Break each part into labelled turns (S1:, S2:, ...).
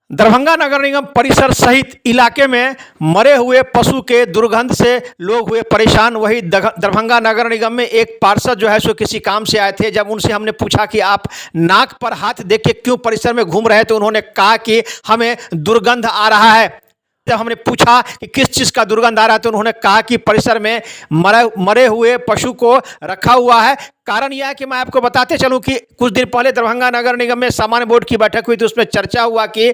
S1: दरभंगा नगर निगम परिसर सहित इलाके में मरे हुए पशु के दुर्गंध से लोग हुए परेशान। वही दरभंगा नगर निगम में एक पार्षद जो है सो किसी काम से आए थे। जब उनसे हमने पूछा कि आप नाक पर हाथ देख के क्यों परिसर में घूम रहे थे, तो उन्होंने कहा कि हमें दुर्गंध आ रहा है। जब हमने पूछा कि किस चीज़ का दुर्गंध आ रहा है, तो उन्होंने कहा कि परिसर में मरे हुए पशु को रखा हुआ है। कारण यह है कि मैं आपको बताते चलूं कि कुछ दिन पहले दरभंगा नगर निगम में सामान्य बोर्ड की बैठक हुई थी। उसमें चर्चा हुआ कि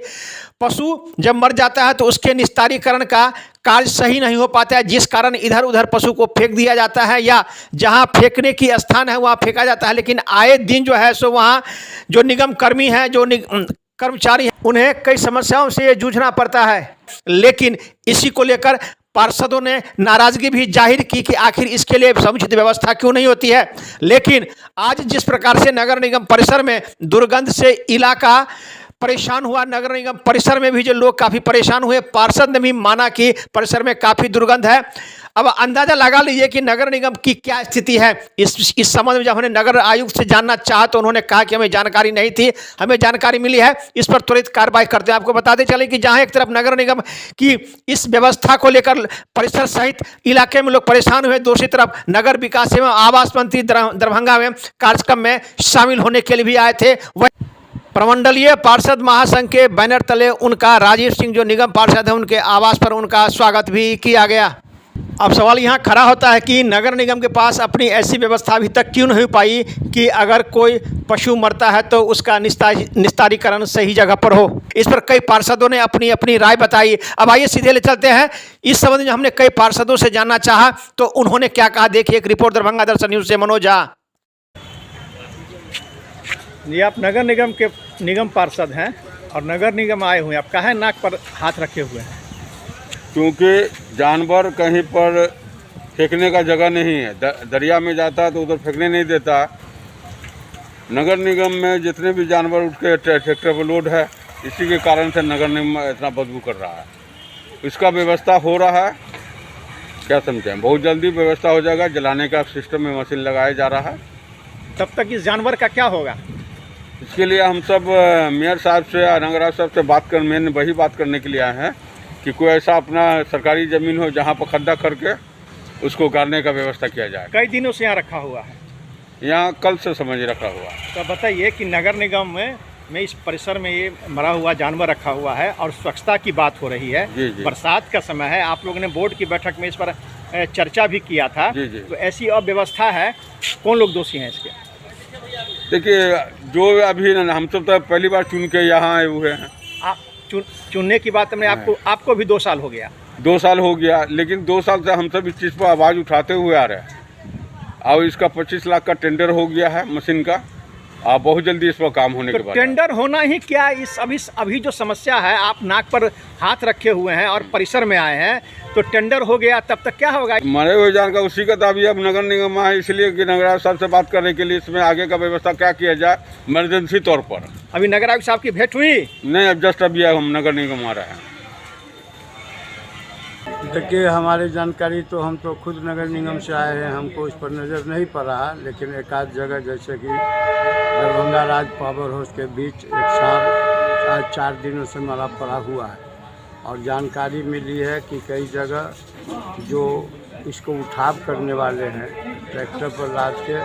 S1: पशु जब मर जाता है तो उसके निस्तारीकरण का कार्य सही नहीं हो पाता है, जिस कारण इधर उधर पशु को फेंक दिया जाता है या जहां फेंकने की स्थान है वहां फेंका जाता है। लेकिन आए दिन जो है सो वहां जो निगम कर्मी हैं, जो कर्मचारी हैं, उन्हें कई समस्याओं से जूझना पड़ता है। लेकिन इसी को लेकर पार्षदों ने नाराजगी भी जाहिर की कि आखिर इसके लिए समुचित व्यवस्था क्यों नहीं होती है। लेकिन आज जिस प्रकार से नगर निगम परिसर में दुर्गंध से इलाका परेशान हुआ, नगर निगम परिसर में भी जो लोग काफ़ी परेशान हुए, पार्षद ने भी माना कि परिसर में काफ़ी दुर्गंध है। अब अंदाज़ा लगा लीजिए कि नगर निगम की क्या स्थिति है। इस संबंध में जब हमने नगर आयुक्त से जानना चाहा तो उन्होंने कहा कि हमें जानकारी नहीं थी, हमें जानकारी मिली है, इस पर त्वरित कार्रवाई करते हैं। आपको बताते चले कि जहां एक तरफ नगर निगम की इस व्यवस्था को लेकर परिसर सहित इलाके में लोग परेशान हुए, दूसरी तरफ नगर विकास एवं आवास मंत्री दरभंगा में कार्यक्रम में शामिल होने के लिए भी आए थे। वह प्रमंडलीय पार्षद महासंघ के बैनर तले उनका राजीव सिंह जो निगम पार्षद है उनके आवास पर उनका स्वागत भी किया गया। अब सवाल यहाँ खड़ा होता है कि नगर निगम के पास अपनी ऐसी व्यवस्था अभी तक क्यों नहीं पाई कि अगर कोई पशु मरता है तो उसका निस्तारीकरण सही जगह पर हो। इस पर कई पार्षदों ने अपनी अपनी राय बताई। अब आइए सीधे ले चलते हैं इस संबंध में हमने कई पार्षदों से जानना चाहा तो उन्होंने क्या कहा, देखिए एक रिपोर्ट दरभंगा दर्शन न्यूज़ से मनोज झा।
S2: ये आप नगर निगम के निगम पार्षद हैं और नगर निगम आए हुए हैं, आप काहे नाक पर हाथ रखे हुए हैं?
S3: क्योंकि जानवर कहीं पर फेंकने का जगह नहीं है। दरिया में जाता है तो उधर फेंकने नहीं देता। नगर निगम में जितने भी जानवर उठ के ट्रैक्टर पर लोड है, इसी के कारण से नगर निगम इतना बदबू कर रहा है। इसका व्यवस्था हो रहा है, क्या समझें, बहुत जल्दी व्यवस्था हो जाएगा। जलाने का सिस्टम में मशीन लगाया जा रहा है।
S2: तब तक इस जानवर का क्या होगा?
S3: इसके लिए हम सब मेयर साहब से या नगर साहब से मैंने वही बात करने के लिए आए हैं कि कोई ऐसा अपना सरकारी ज़मीन हो जहाँ पर खड्डा करके उसको गाड़ने का व्यवस्था किया जाए।
S2: कई दिनों से यहाँ रखा हुआ है?
S3: यहाँ कल से समझ रखा हुआ है।
S2: तो बताइए कि नगर निगम में इस परिसर में ये मरा हुआ जानवर रखा हुआ है और स्वच्छता की बात हो रही है।
S3: जी जी।
S2: बरसात का समय है, आप लोगों ने बोर्ड की बैठक में इस पर चर्चा भी किया था।
S3: जी जी।
S2: तो ऐसी अव्यवस्था है, कौन लोग दोषी हैं इसके?
S3: देखिए, जो अभी हम सब तो पहली बार चुन के यहाँ आए हुए हैं।
S2: आप चुनने की बात में आपको भी 2 साल हो गया?
S3: 2 साल हो गया, लेकिन 2 साल से हम सब इस चीज़ पर आवाज़ उठाते हुए आ रहे हैं। और इसका 25 लाख का टेंडर हो गया है मशीन का, और बहुत जल्दी इस पर काम होने के बाद।
S2: टेंडर होना ही क्या, इस अभी जो समस्या है, आप नाक पर हाथ रखे हुए हैं और परिसर में आए हैं, तो टेंडर हो गया तब तक क्या होगा?
S3: मरे हुए जान का उसी का दावी अब नगर निगम है, इसलिए कि नगर आयुक्त साहब से बात करने के लिए इसमें आगे का व्यवस्था क्या किया जाए इमरजेंसी तौर पर।
S2: अभी नगर आयुक्त साहब की भेंट हुई
S3: नहीं? अब जस्ट अभी हम नगर निगम आ रहे हैं।
S4: देखिए, हमारी जानकारी तो हम तो खुद नगर निगम से आए हैं, हमको इस पर नज़र नहीं पड़ा, लेकिन एक आध जगह जैसे कि दरभंगा राज पावर हाउस के बीच एक सांप आज 4 दिनों से मरा पड़ा हुआ है। और जानकारी मिली है कि कई जगह जो इसको उठाव करने वाले हैं ट्रैक्टर पर लाद के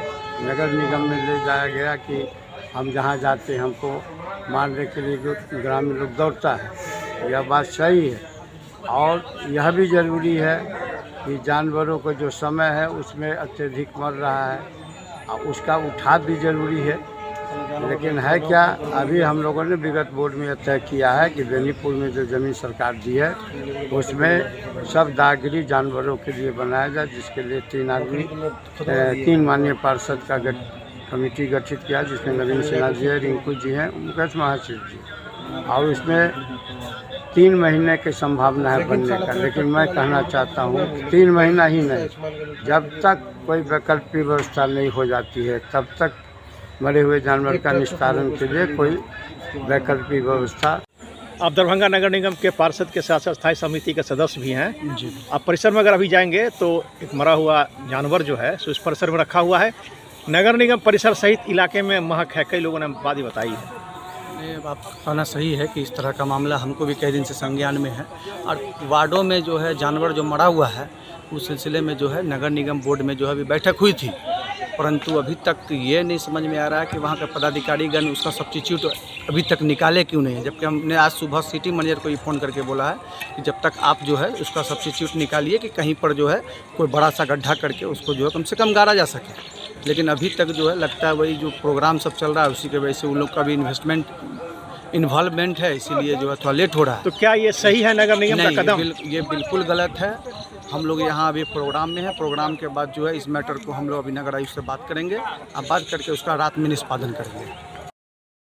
S4: नगर निगम में ले जाया गया कि हम जहाँ जाते हैं हमको मारने के लिए जो ग्रामीण लोग दौड़ता है। यह बात सही है और यह भी ज़रूरी है कि जानवरों का जो समय है उसमें अत्यधिक मर रहा है और उसका उठाव भी ज़रूरी है। लेकिन है क्या, अभी हम लोगों ने विगत बोर्ड में तय किया है कि बेनीपुर में जो ज़मीन सरकार दी है उसमें सब दागिरी जानवरों के लिए बनाया जाए, जिसके लिए 3 माननीय पार्षद का कमेटी गठित किया, जिसमें नवीन सिन्हा जी है, रिंकू जी हैं, मुकेश महाशिव जी, और उसमें 3 महीने की संभावना है बनने का। लेकिन मैं कहना चाहता हूँ 3 महीना ही नहीं, जब तक कोई वैकल्पिक व्यवस्था नहीं हो जाती है तब तक मरे हुए जानवर का निस्तारण के लिए कोई वैकल्पिक व्यवस्था।
S2: आप दरभंगा नगर निगम के पार्षद के साथ स्थायी समिति के सदस्य भी हैं जी। आप परिसर में अगर अभी जाएंगे तो एक मरा हुआ जानवर जो है सो इस परिसर में रखा हुआ है। नगर निगम परिसर सहित इलाके में महक है, कई लोगों ने बात बताई है।
S5: नहीं, अब आप कहना सही है कि इस तरह का मामला हमको भी कई दिन से संज्ञान में है और वार्डों में जो है जानवर जो मरा हुआ है उस सिलसिले में जो है नगर निगम बोर्ड में जो है अभी बैठक हुई थी, परंतु अभी तक ये नहीं समझ में आ रहा है कि वहाँ का पदाधिकारीगण उसका सब्स्टिट्यूट अभी तक निकाले क्यों नहीं है। जबकि हमने आज सुबह सिटी मैनेजर को ये फ़ोन करके बोला है कि जब तक आप जो है उसका सब्स्टिट्यूट निकालिए कि कहीं पर जो है कोई बड़ा सा गड्ढा करके उसको जो है कम से कम गाड़ा जा सके। लेकिन अभी तक जो है लगता है वही जो प्रोग्राम सब चल रहा है उसी की वजह से उन लोग का भी इन्वॉल्वमेंट है, इसीलिए जो है थोड़ा लेट हो रहा है।
S2: तो क्या ये सही है नगर निगम का
S5: नहीं,
S2: कदम?
S5: ये बिल्कुल गलत है। हम लोग यहाँ अभी प्रोग्राम में हैं, प्रोग्राम के बाद जो है इस मैटर को हम लोग अभी नगर आयुक्त से बात करेंगे और बात करके उसका रात में निष्पादन करेंगे।